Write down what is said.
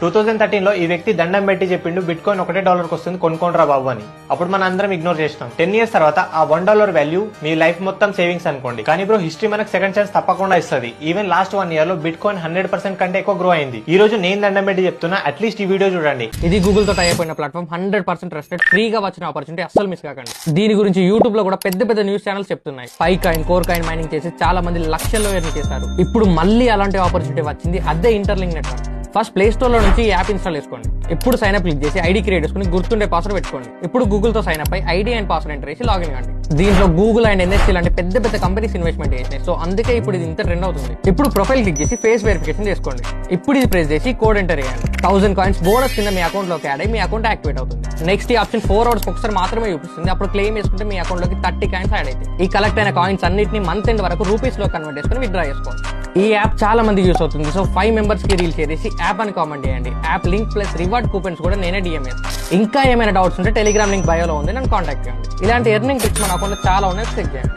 2013 లో ఈ వ్యక్తి దండం పెట్టి చెప్పిండు బిట్కాయిన్ $1 వస్తుంది కొనుక్కోండిరా బాబు అని. అప్పుడు మన అందరం ఇగ్నోర్ చేసినాం. 10 years తర్వాత ఆ $1 వాల్యూ మీ లైఫ్ మొత్తం సేవింగ్స్ అనుకోండి. కానీ బ్రో హిస్టరీ మనకు సెకండ్ ఛాన్స్ తప్పకుండా ఇస్తుంది. ఈవెన్ లాస్ట్ 1 year లో బిట్కాయిన్ 100% కంటే ఎక్కువ గ్రో అయింది. ఈ రోజు నేను దండం పెట్టి చెప్తున్నా, అట్లీస్ట్ ఈ వీడియో చూడండి. ఇది గూగుల్ తో టై అయిపోయిన ప్లాట్ఫామ్, 100% ట్రస్టెడ్, ఫ్రీగా వచ్చిన ఆపర్చునిటీ, అస్సలు మిస్ కాకండి. దీని గురించి యూట్యూబ్ లో కూడా పెద్ద పెద్ద న్యూస్ ఛానల్స్ చెప్తున్నాయి. పైకాయిన్, కోర్ కాయిన్ మైనింగ్ చేసి చాలా మంది లక్షల్లో ఎర్న్ చేశారు. ఇప్పుడు మళ్ళీ అలాంటి ఆపర్చునిటీ వచ్చింది, అదే interlink network. First play store లో నుంచి ఈ యాప్ ఇన్స్టాల్ చేసుకోండి. ఇప్పుడు సైన్ అప్ క్లిక్ చేసి ఐడి క్రియేట్ చేసుకుని గుర్తుండే పాస్వర్డ్ పెట్టుకోండి. ఇప్పుడు గూగుల్ తో సైన్ అప్ అయి ఐడి అండ్ పాస్వర్డ్ ఎంటర్ చేసి లాగిన్ కండి. దీంట్లో గూగుల్ అండ్ ఎన్ఎస్సీ లాంటి పెద్ద పెద్ద కంపెనీస్ ఇన్వెస్ట్మెంట్ చేసినాయి. సో అందుకే ఇప్పుడు ఇది ఇంత ట్రెండ్ అవుతుంది. ఇప్పుడు ప్రొఫైల్ క్లిక్ చేసి ఫేస్ వెరిఫికేషన్ చేసుకోండి. ఇప్పుడు ఇది ప్రెస్ చేసి కోడ్ ఎంటర్ చేయండి. 1000 కాయిన్స్ బోనస్ కింద మీ అకౌంట్ లోకి యాడ్ అయ్యి మీ అకౌంట్ యాక్టివేట్ అవుతుంది. నెక్స్ట్ ఈ ఆప్షన్ 4 hours ఒకసారి మాత్రమే చూపిస్తుంది. అప్పుడు క్లెయిమ్ చేసుకుంటే మీ అకౌంట్ లోకి 30 కాయిన్స్ యాడ్ అవుతాయి. ఈ కలెక్ట్ అయిన కాయిన్స్ అన్నిటిని మంత్ ఎండ్ వరకు రూపీస్ లో కన్వర్ట్ చేసుకుని విత్డ్రా చేసుకోవాలి. ఈ యాప్ చాలా మంది యూస్ అవుతుంది. సో 5 members కి రీల్ చేసి యాప్ అని కామెంట్ చేయండి. App link plus reward coupons కూడా నేనే డిఎం చేస్తాను. ఇంకా ఏమైనా డౌట్స్ ఉంటే టెలిగ్రామ్ లింక్ బయోలో ఉంది, నన్ను కాంటాక్ట్ చేయండి. ఇలాంటి ఎర్నింగ్ ట్రిక్స్ మన అకౌంట్ లో చాలా ఉన్నాయి, చెక్ చేయండి.